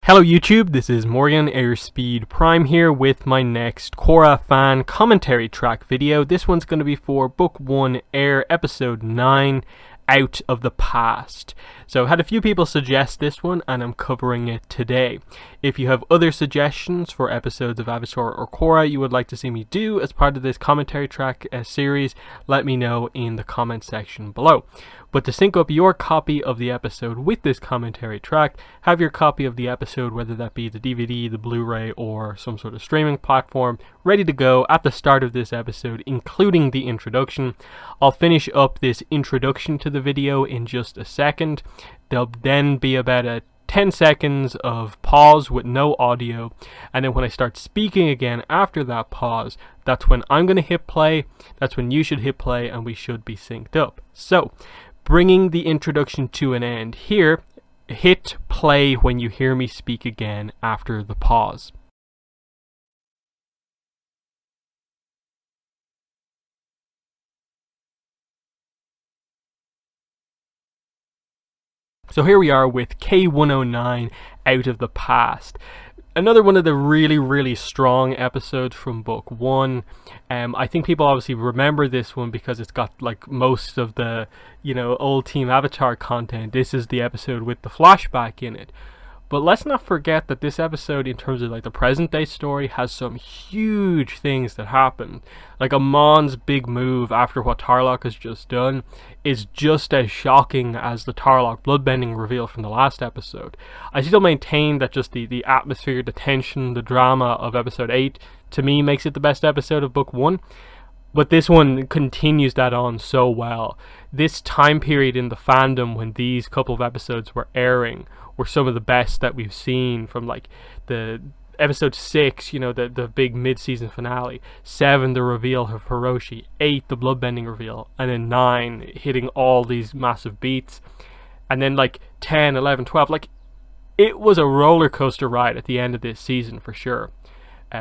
Hello YouTube, this is Morgan Airspeed Prime here with my next Korra fan commentary track video. This one's going to be for Book 1 Air Episode 9, Out of the Past. So I've had a few people suggest this one and I'm covering it today. If you have other suggestions for episodes of Avatar or Korra you would like to see me do as part of this commentary track series, let me know in the comment section below. But to sync up your copy of the episode with this commentary track, have your copy of the episode, whether that be the DVD, the Blu-ray, or some sort of streaming platform, ready to go at the start of this episode, including the introduction. I'll finish up this introduction to the video in just a second. There'll then be about a 10 seconds of pause with no audio, and then when I start speaking again after that pause, that's when I'm going to hit play, that's when you should hit play, and we should be synced up. So, bringing the introduction to an end here, hit play when you hear me speak again after the pause. So here we are with K109, Out of the Past. Another one of the really strong episodes from Book 1. I think people obviously remember this one because it's got like most of the, old Team Avatar content. This is the episode with the flashback in it. But let's not forget that this episode, in terms of like the present day story, has some huge things that happen. Like Amon's big move after what Tarlok has just done is just as shocking as the Tarlok bloodbending reveal from the last episode. I still maintain that just the atmosphere, the tension, the drama of episode 8, to me makes it the best episode of Book 1. But this one continues that on so well. This time period in the fandom when these couple of episodes were airing were some of the best that we've seen, from like the episode 6, the big mid-season finale, 7, the reveal of Hiroshi, 8, the bloodbending reveal, and then 9, hitting all these massive beats, and then like 10, 11, 12, like it was a roller coaster ride at the end of this season for sure.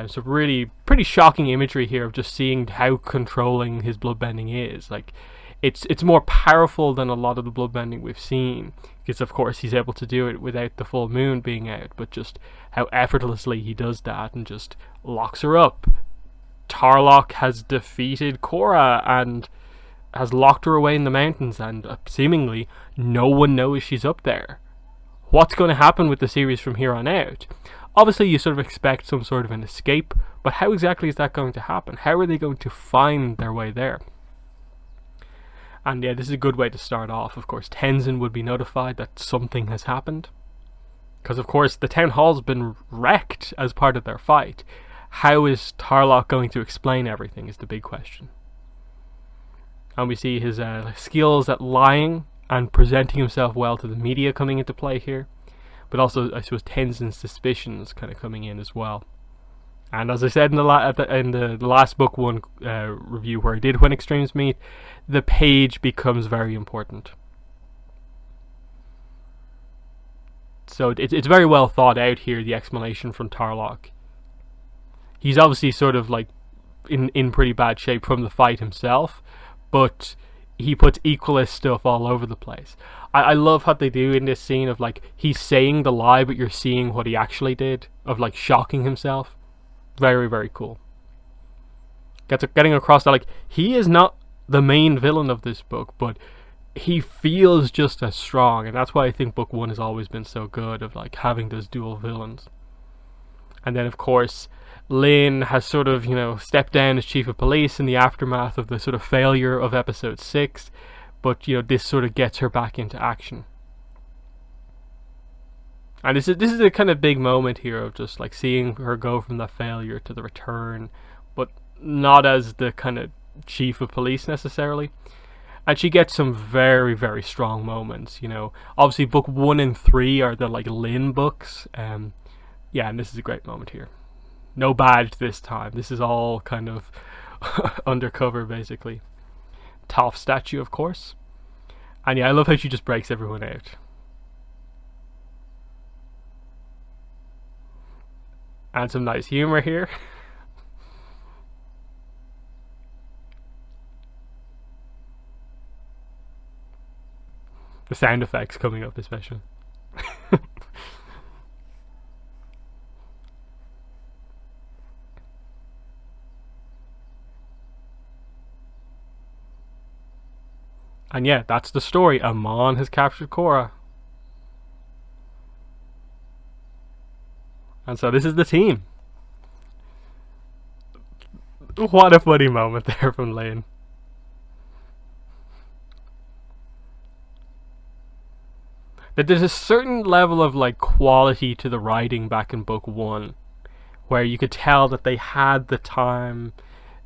So really pretty shocking imagery here of just seeing how controlling his bloodbending is. Like it's more powerful than a lot of the bloodbending we've seen, because of course he's able to do it without the full moon being out, but just how effortlessly he does that and just locks her up. Tarlok has defeated Korra and has locked her away in the mountains, and seemingly no one knows she's up there. What's going to happen with the series from here on out? Obviously you sort of expect some sort of an escape, but how exactly is that going to happen? How are they going to find their way there? And yeah, this is a good way to start off. Of course, Tenzin would be notified that something has happened, because of course the town hall's been wrecked as part of their fight. How is Tarlok going to explain everything is the big question. And we see his skills at lying and presenting himself well to the media coming into play here. But also, I suppose, Tenzin's suspicions kind of coming in as well. And as I said in the last Book 1 review where I did When Extremes Meet, the page becomes very important. So it's very well thought out here, the explanation from Tarlok. He's obviously sort of like in pretty bad shape from the fight himself, but he puts equalist stuff all over the place. I love what they do in this scene of like he's saying the lie but you're seeing what he actually did, of like shocking himself. Very cool. Getting across that like he is not the main villain of this book, but he feels just as strong, and that's why I think Book 1 has always been so good, of like having those dual villains. And then of course Lin has sort of, stepped down as chief of police in the aftermath of the sort of failure of episode 6, but this sort of gets her back into action. And this is a kind of big moment here of just like seeing her go from the failure to the return, but not as the kind of chief of police necessarily. And she gets some very strong moments. Obviously Book 1 and 3 are the like Lin books. Yeah, and this is a great moment here. No badge this time. This is all kind of undercover basically. Toph statue, of course. And yeah, I love how she just breaks everyone out. And some nice humor here. The sound effects coming up especially. And yeah, that's the story. Amon has captured Korra. And so this is the team. What a funny moment there from Lane. That there's a certain level of like quality to the writing back in book one, where you could tell that they had the time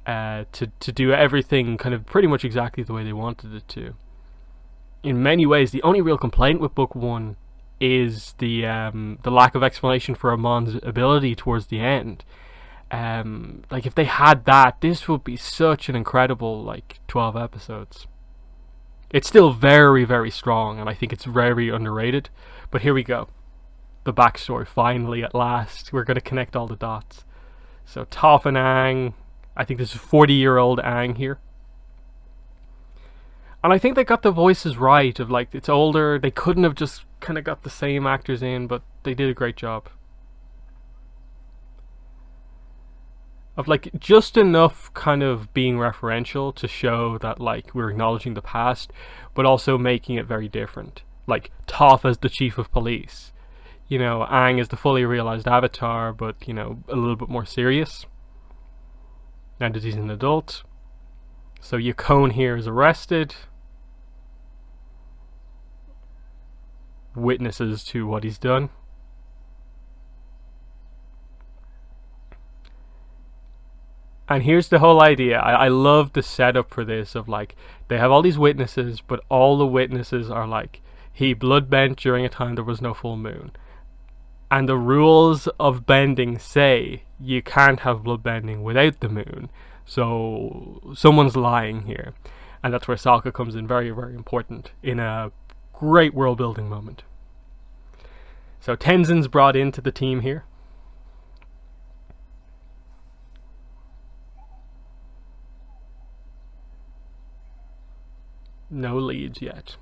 to do everything kind of pretty much exactly the way they wanted it to. In many ways, the only real complaint with book one is the lack of explanation for Amon's ability towards the end. Like if they had that, this would be such an incredible like 12 episodes. It's still very, very strong, and I think it's very underrated. But here we go. The backstory, finally, at last. We're going to connect all the dots. So Toph and Aang, I think this is 40-year-old Aang here. And I think they got the voices right of like, it's older. They couldn't have just kind of got the same actors in, but they did a great job. Of like just enough kind of being referential to show that like we're acknowledging the past, but also making it very different. Like Toph as the chief of police, you know, Aang is the fully realized avatar, but you know, a little bit more serious now that he's an adult. So Yakone here is arrested, witnesses to what he's done. And here's the whole idea. I love the setup for this of like, they have all these witnesses, but all the witnesses are like, he bloodbent during a time there was no full moon. And the rules of bending say you can't have bloodbending without the moon. So someone's lying here. And that's where Sokka comes in very, very important in a great world building moment. So Tenzin's brought into the team here. No leads yet.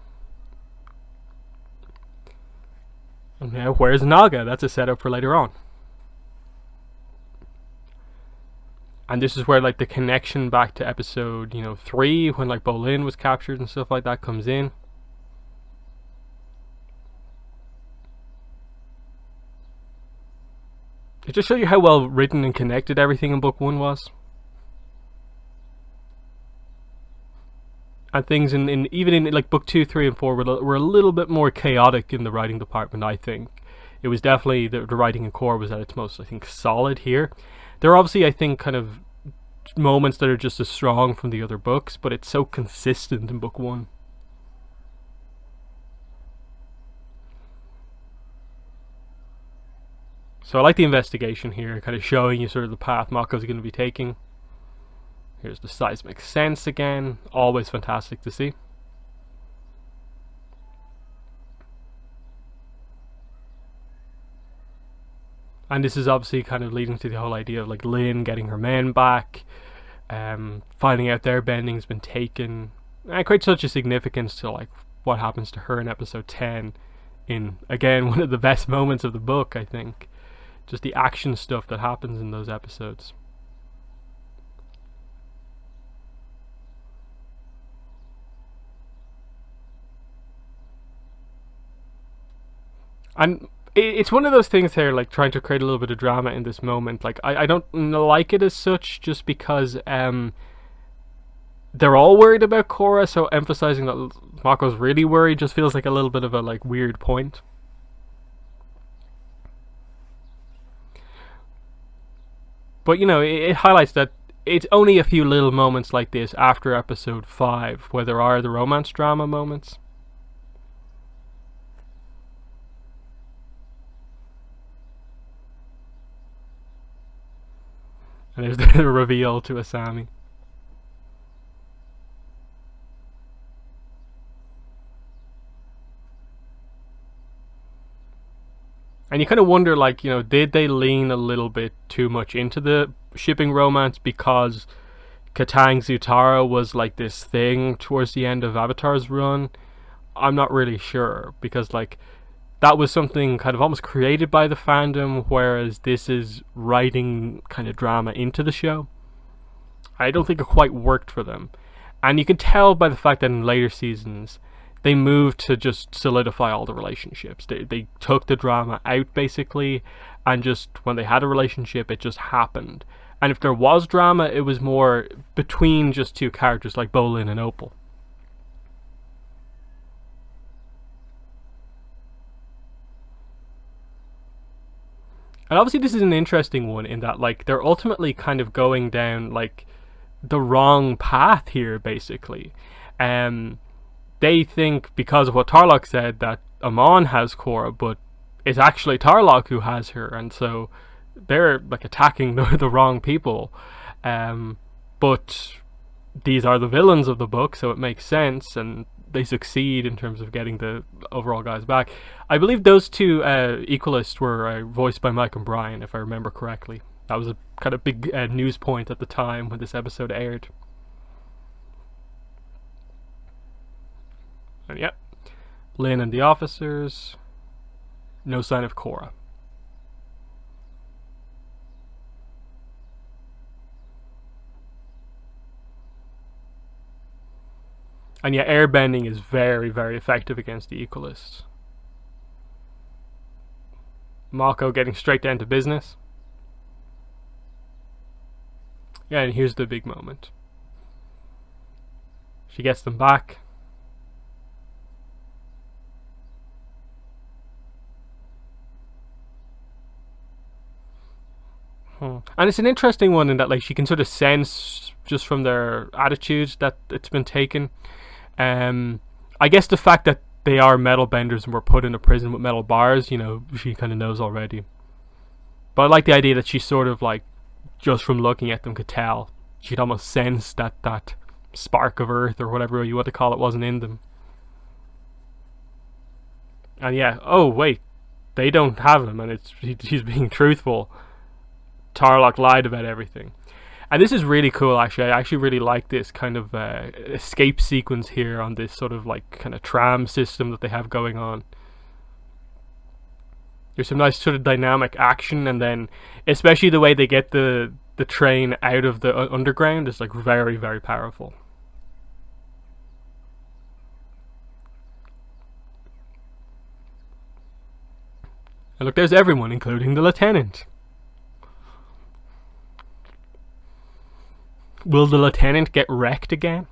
And now, where's Naga? That's a setup for later on. And this is where like the connection back to episode, 3, when like Bolin was captured and stuff like that comes in. It just shows you how well written and connected everything in book 1 was. And things even in like book 2, 3, and 4 were a little bit more chaotic in the writing department. I think it was definitely the writing in Korra was at its most, I think, solid here. There are obviously, I think, kind of moments that are just as strong from the other books, but it's so consistent in book 1. So I like the investigation here, kind of showing you sort of the path Mako's going to be taking. Here's the seismic sense again. Always fantastic to see. And this is obviously kind of leading to the whole idea of like Lin getting her men back, finding out their bending's been taken. And quite such a significance to like what happens to her in episode 10. In again one of the best moments of the book, I think. Just the action stuff that happens in those episodes. And it's one of those things here, like trying to create a little bit of drama in this moment. Like I don't like it as such, just because they're all worried about Korra, so emphasizing that Mako's really worried just feels like a little bit of a like weird point. But it highlights that it's only a few little moments like this after episode 5 where there are the romance drama moments. And there's the reveal to Asami. And you kind of wonder, like, did they lean a little bit too much into the shipping romance because Katang Zutara was like this thing towards the end of Avatar's run? I'm not really sure, because like that was something kind of almost created by the fandom, whereas this is writing kind of drama into the show. I don't think it quite worked for them. And you can tell by the fact that in later seasons, they moved to just solidify all the relationships. They took the drama out, basically, and just when they had a relationship, it just happened. And if there was drama, it was more between just two characters like Bolin and Opal. And obviously this is an interesting one in that, like, they're ultimately kind of going down, like, the wrong path here, basically. They think, because of what Tarlok said, that Amon has Korra, but it's actually Tarlok who has her, and so they're, like, attacking the wrong people. But these are the villains of the book, so it makes sense, and they succeed in terms of getting the overall guys back. I believe those two equalists were voiced by Mike and Brian, if I remember correctly. That was a kind of big news point at the time when this episode aired. And yep, Lin and the officers. No sign of Korra. And yeah, airbending is very, very effective against the equalists. Mako getting straight down to business. Yeah, and here's the big moment. She gets them back. And it's an interesting one in that, like, she can sort of sense just from their attitudes that it's been taken. I guess the fact that they are metal benders and were put in a prison with metal bars, you know, she kind of knows already. But I like the idea that she sort of, like, just from looking at them could tell. She'd almost sense that spark of earth or whatever you want to call it wasn't in them. And yeah, oh wait, they don't have him, and he's being truthful. Tarlok lied about everything. And this is really cool, actually. I actually really like this kind of escape sequence here on this sort of, like, kind of tram system that they have going on. There's some nice sort of dynamic action, and then especially the way they get the train out of the underground is, like, very, very powerful. And look, there's everyone, including the lieutenant. Will the lieutenant get wrecked again?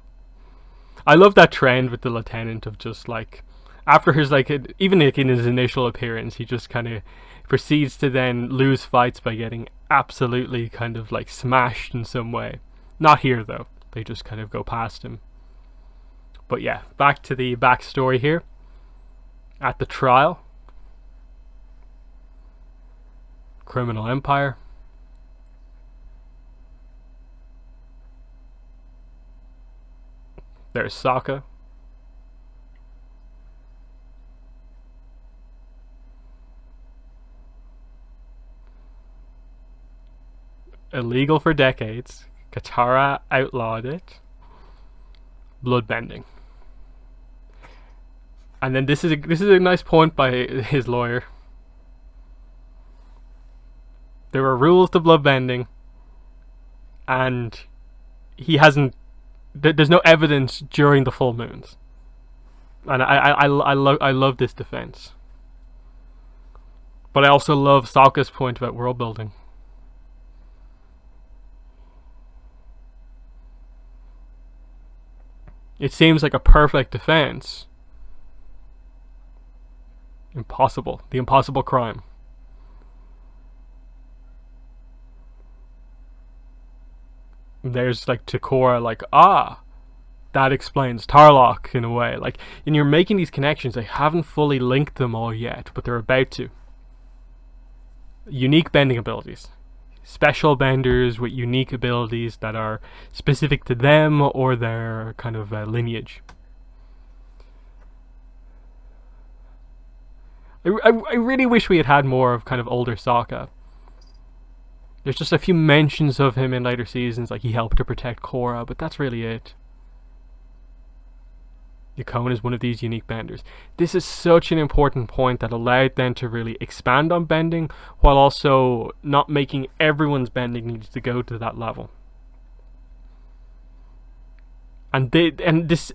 I love that trend with the lieutenant of just, like, after his, like, even in his initial appearance, he just kind of proceeds to then lose fights by getting absolutely kind of, like, smashed in some way. Not here, though. They just kind of go past him. But yeah, back to the backstory here. At the trial. Criminal Empire. There's Sokka. Illegal for decades. Katara outlawed it. Bloodbending. And then this is a nice point by his lawyer. There are rules to bloodbending, and he hasn't. There's no evidence during the full moons, and I love this defense. But I also love Sokka's point about world building. It seems like a perfect defense. Impossible. The impossible crime. There's, like, to Korra, like, that explains Tarlok in a way. Like, and you're making these connections. They haven't fully linked them all yet, but they're about to. Unique bending abilities. Special benders with unique abilities that are specific to them or their kind of lineage. I really wish we had had more of kind of older Sokka. There's just a few mentions of him in later seasons, like he helped to protect Korra, but that's really it. Yakone is one of these unique benders. This is such an important point that allowed them to really expand on bending, while also not making everyone's bending needs to go to that level. And this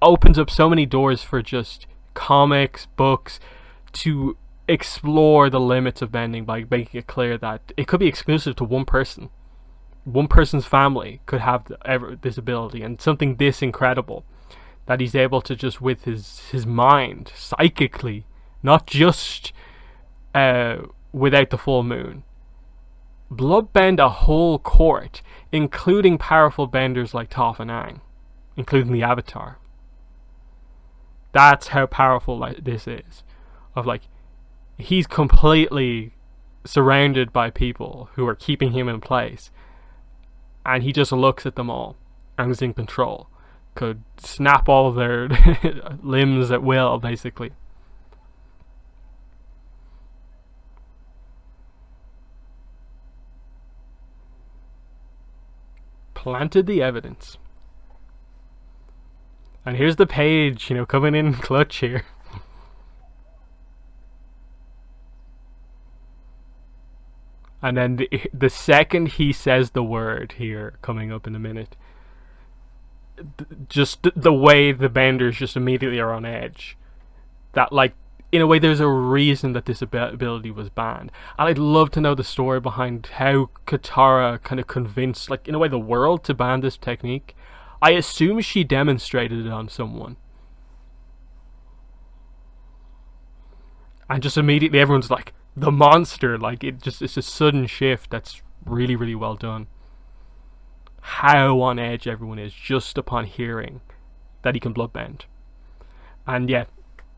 opens up so many doors for just comics, books, to explore the limits of bending by making it clear that it could be exclusive to one person. One person's family could have this ability, and something this incredible that he's able to just, with his mind, psychically, not just without the full moon, bloodbend a whole court, including powerful benders like Toph and Aang, including the Avatar. That's how powerful this is. Of like, he's completely surrounded by people who are keeping him in place, and he just looks at them all and is in control. Could snap all of their limbs at will, basically. Planted the evidence. And here's the page, coming in clutch here. And then the second he says the word here, coming up in a minute, just the way the benders just immediately are on edge. That, like, in a way, there's a reason that this ability was banned. And I'd love to know the story behind how Katara kind of convinced, like, in a way, the world to ban this technique. I assume she demonstrated it on someone. And just immediately everyone's like, the monster. Like, it's a sudden shift that's really, really well done. How on edge everyone is just upon hearing that he can bloodbend. And yeah,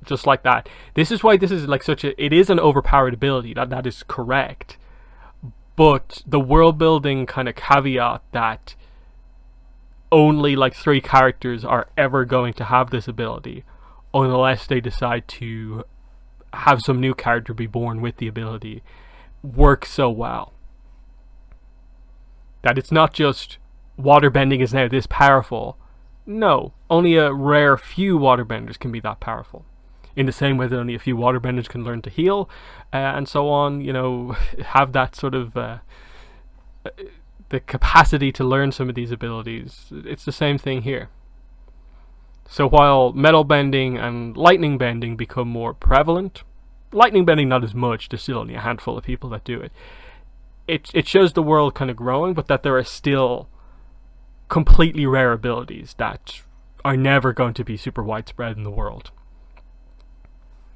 just like that. This is why this is like it is an overpowered ability. That is correct. But the world building kind of caveat that only like 3 characters are ever going to have this ability, unless they decide to have some new character be born with the ability, works so well. That it's not just waterbending is now this powerful. No, only a rare few waterbenders can be that powerful. In the same way that only a few waterbenders can learn to heal, and so on, have that sort of the capacity to learn some of these abilities. It's the same thing here. So while metal bending and lightning bending become more prevalent, lightning bending not as much, there's still only a handful of people that do it. It shows the world kind of growing, but that there are still completely rare abilities that are never going to be super widespread in the world.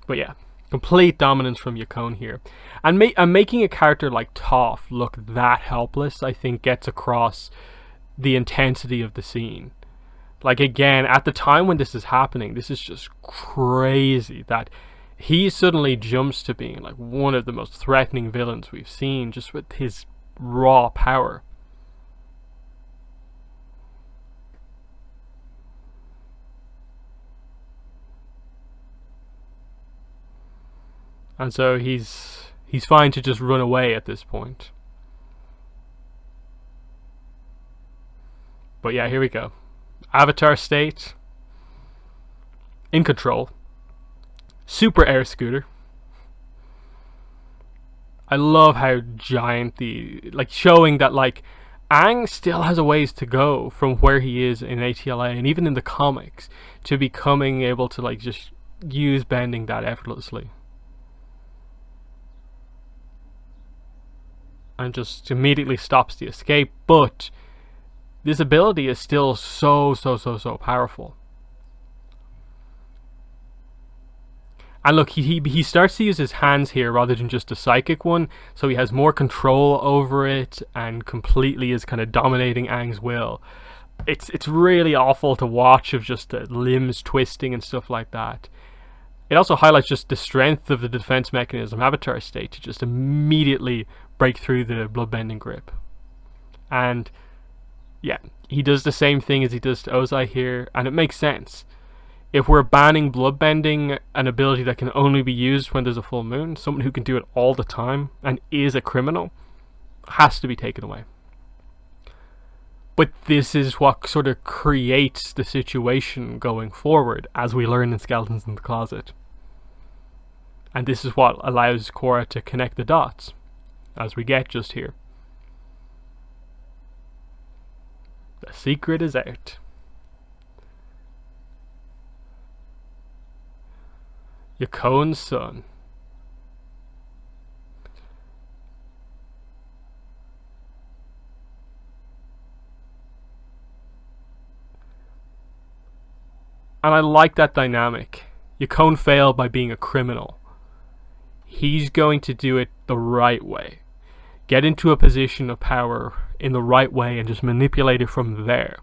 But yeah, complete dominance from Yakone here. And making a character like Toph look that helpless, I think, gets across the intensity of the scene. Like, again, at the time when this is happening, this is just crazy that he suddenly jumps to being like one of the most threatening villains we've seen, just with his raw power. And so he's fine to just run away at this point. But yeah, here we go. Avatar state. In control. Super air scooter. I love how giant showing that like Aang still has a ways to go from where he is in ATLA and even in the comics to becoming able to like just use bending that effortlessly. And just immediately stops the escape, but this ability is still so powerful. And look, he starts to use his hands here rather than just a psychic one, so he has more control over it and completely is kind of dominating Aang's will. It's really awful to watch, of just the limbs twisting and stuff like that. It also highlights just the strength of the defense mechanism Avatar state to just immediately break through the bloodbending grip. And yeah, he does the same thing as he does to Ozai here, and it makes sense. If we're banning bloodbending, an ability that can only be used when there's a full moon, someone who can do it all the time and is a criminal has to be taken away. But this is what sort of creates the situation going forward, as we learn in Skeletons in the Closet. And this is what allows Korra to connect the dots, as we get just here. The secret is out. Yakon's son. And I like that dynamic. Yakon failed by being a criminal. He's going to do it the right way. Get into a position of power in the right way and just manipulate it from there.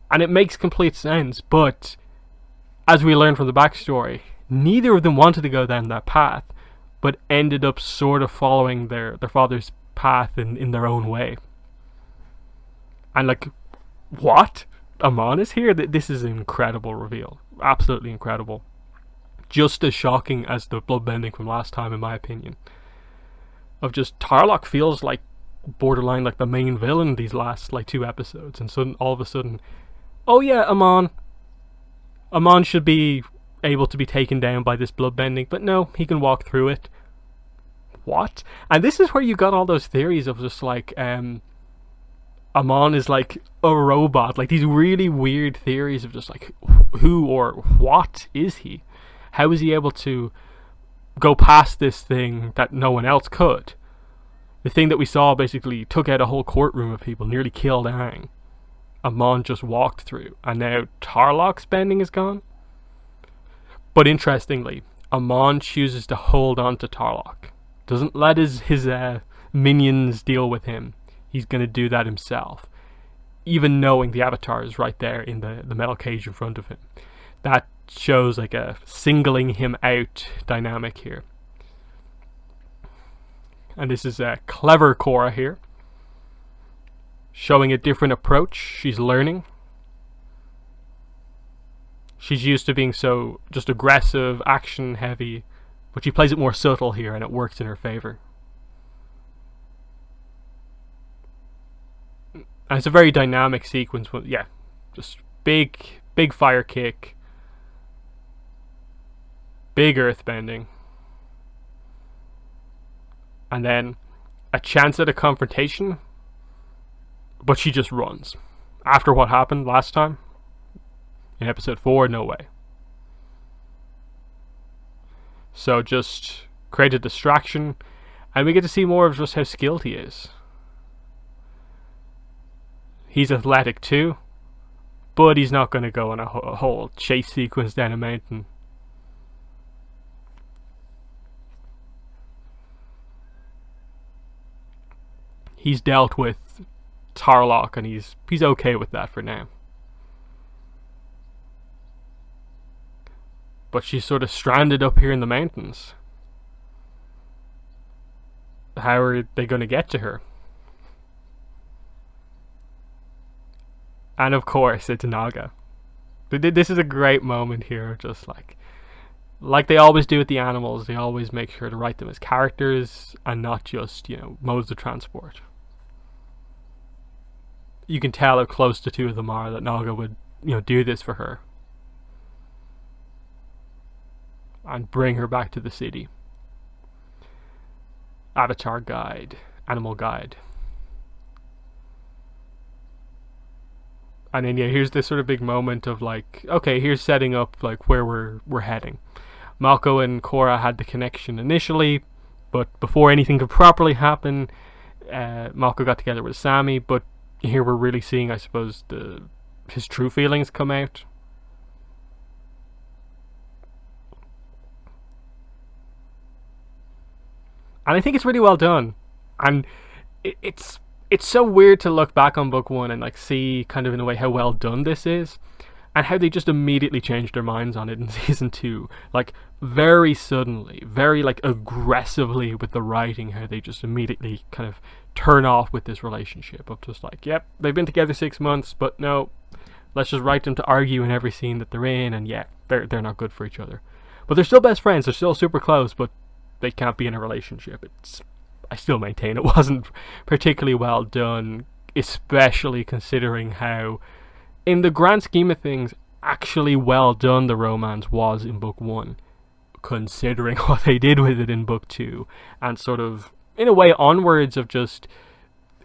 And it makes complete sense, but as we learn from the backstory, neither of them wanted to go down that path, but ended up sort of following their father's path in their own way. And like, what? Amon is here? This is an incredible reveal. Absolutely incredible. Just as shocking as the bloodbending from last time, in my opinion. Of just, Tarlok feels like borderline like the main villain these last like 2 episodes, and sudden all of a sudden, oh yeah, Amon should be able to be taken down by this bloodbending, but no, he can walk through it. What? And this is where you got all those theories of just like Amon is like a robot, like these really weird theories of just like who or what is he? How is he able to go past this thing that no one else could? The thing that we saw basically took out a whole courtroom of people, nearly killed Aang. Amon just walked through, and now Tarlok's bending is gone. But interestingly, Amon chooses to hold on to Tarlok. Doesn't let his minions deal with him. He's going to do that himself, even knowing the Avatar is right there in the metal cage in front of him. That shows like a singling him out dynamic here. And this is a clever Korra here, showing a different approach. She's learning. She's used to being so just aggressive, action heavy, but she plays it more subtle here, and it works in her favor. And it's a very dynamic sequence. Yeah, just big fire kick, big earth bending, and then a chance at a confrontation, but she just runs. After what happened last time in episode 4, no way. So just create a distraction, and we get to see more of just how skilled he is. He's athletic too, but he's not going to go on a whole chase sequence down a mountain. He's dealt with Tarlok, and he's okay with that for now. But she's sort of stranded up here in the mountains. How are they going to get to her? And of course, it's Naga. This is a great moment here, just like they always do with the animals. They always make sure to write them as characters and not just, modes of transport. You can tell how close the two of them are, that Naga would, do this for her and bring her back to the city. Avatar guide, animal guide. And then here's this sort of big moment of like, okay, here's setting up like where we're heading. Malco and Korra had the connection initially, but before anything could properly happen, Malco got together with Sammy. But here we're really seeing, I suppose, his true feelings come out. And I think it's really well done. And it's so weird to look back on book 1 and like see kind of in a way how well done this is, and how they just immediately changed their minds on it in season 2, like very suddenly, very like aggressively with the writing, how they just immediately kind of turn off with this relationship of just like, yep, they've been together 6 months, but no, let's just write them to argue in every scene that they're in, and yeah, they're not good for each other, but they're still best friends, they're still super close, but they can't be in a relationship. I still maintain it wasn't particularly well done, especially considering how, in the grand scheme of things, actually well done the romance was in book 1, considering what they did with it in book 2, and sort of, in a way, onwards of just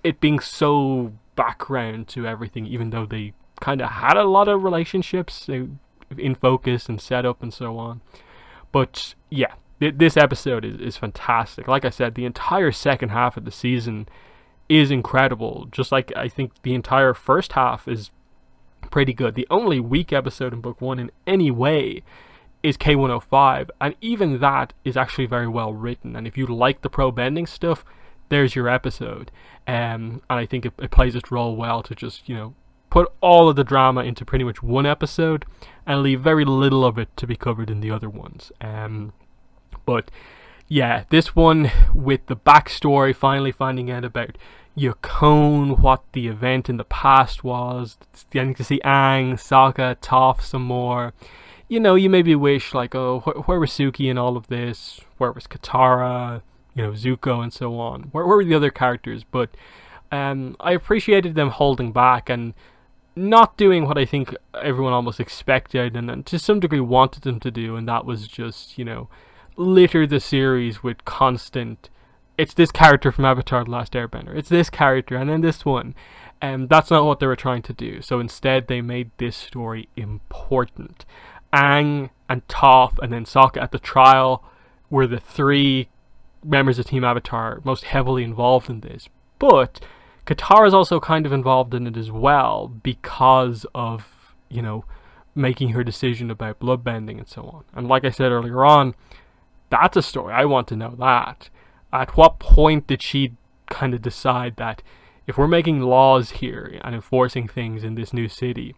it being so background to everything, even though they kind of had a lot of relationships in focus and setup and so on. But yeah, this episode is fantastic. Like I said, the entire second half of the season is incredible. Just like I think the entire first half is pretty good. The only weak episode in book 1 in any way is K105, and even that is actually very well written. And if you like the pro bending stuff, there's your episode. And I think it plays its role well to just, put all of the drama into pretty much one episode and leave very little of it to be covered in the other ones. But yeah, this one with the backstory, finally finding out about Yukon, what the event in the past was, getting to see Aang, Sokka, Toph some more. You maybe wish, like, oh, where was Suki in all of this? Where was Katara? Zuko and so on. Where were the other characters? But I appreciated them holding back and not doing what I think everyone almost expected and to some degree wanted them to do, and that was just, litter the series with constant, it's this character from Avatar The Last Airbender, it's this character, and then this one. That's not what they were trying to do. So instead they made this story important. Aang and Toph and then Sokka at the trial were the three members of Team Avatar most heavily involved in this. But Katara is also kind of involved in it as well because of, making her decision about bloodbending and so on. And like I said earlier on, that's a story. I want to know that. At what point did she kind of decide that if we're making laws here and enforcing things in this new city,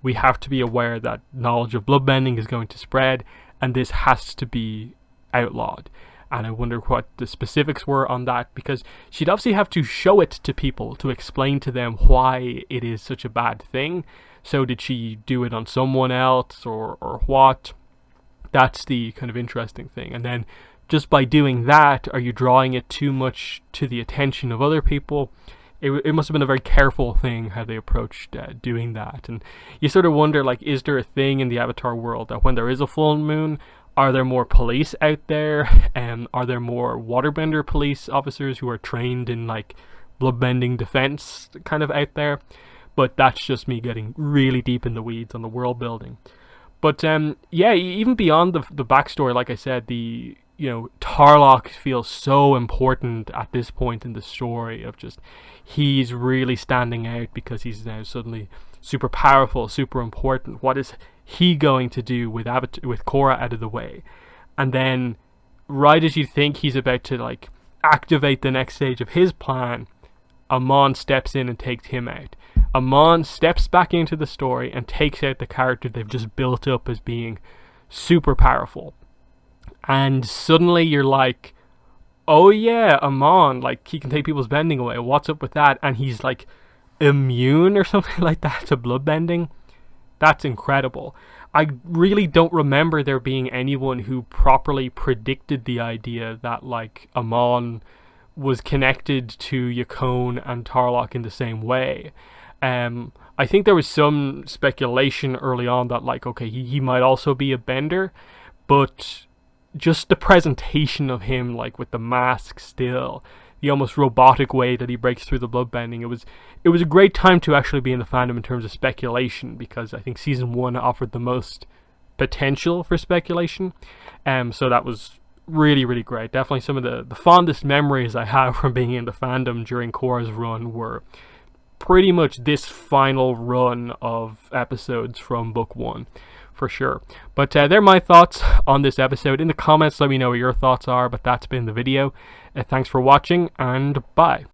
we have to be aware that knowledge of bloodbending is going to spread and this has to be outlawed. And I wonder what the specifics were on that, because she'd obviously have to show it to people to explain to them why it is such a bad thing. So did she do it on someone else or what? That's the kind of interesting thing. And then just by doing that, are you drawing it too much to the attention of other people? It must have been a very careful thing how they approached doing that. And you sort of wonder, like, is there a thing in the Avatar world that when there is a full moon, are there more police out there? Are there more waterbender police officers who are trained in, like, bloodbending defense kind of out there? But that's just me getting really deep in the weeds on the world building. But yeah, even beyond the backstory, like I said, Tarlok feels so important at this point in the story of just, he's really standing out because he's now suddenly super powerful, super important. What is he going to do with Korra out of the way? And then right as you think he's about to, like, activate the next stage of his plan, Amon steps in and takes him out. Amon steps back into the story and takes out the character they've just built up as being super powerful. And suddenly you're like, oh yeah, Amon, like, he can take people's bending away. What's up with that? And he's, like, immune or something like that to bloodbending. That's incredible. I really don't remember there being anyone who properly predicted the idea that, like, Amon was connected to Yukon and Tarlok in the same way. I think there was some speculation early on that, like, okay, he might also be a bender, but just the presentation of him, like, with the mask still, the almost robotic way that he breaks through the bloodbending, it was a great time to actually be in the fandom in terms of speculation, because I think season 1 offered the most potential for speculation. So that was really, really great. Definitely some of the fondest memories I have from being in the fandom during Korra's run were pretty much this final run of episodes from book 1, for sure. But they're my thoughts on this episode. In the comments, let me know what your thoughts are, but that's been the video. Thanks for watching, and bye.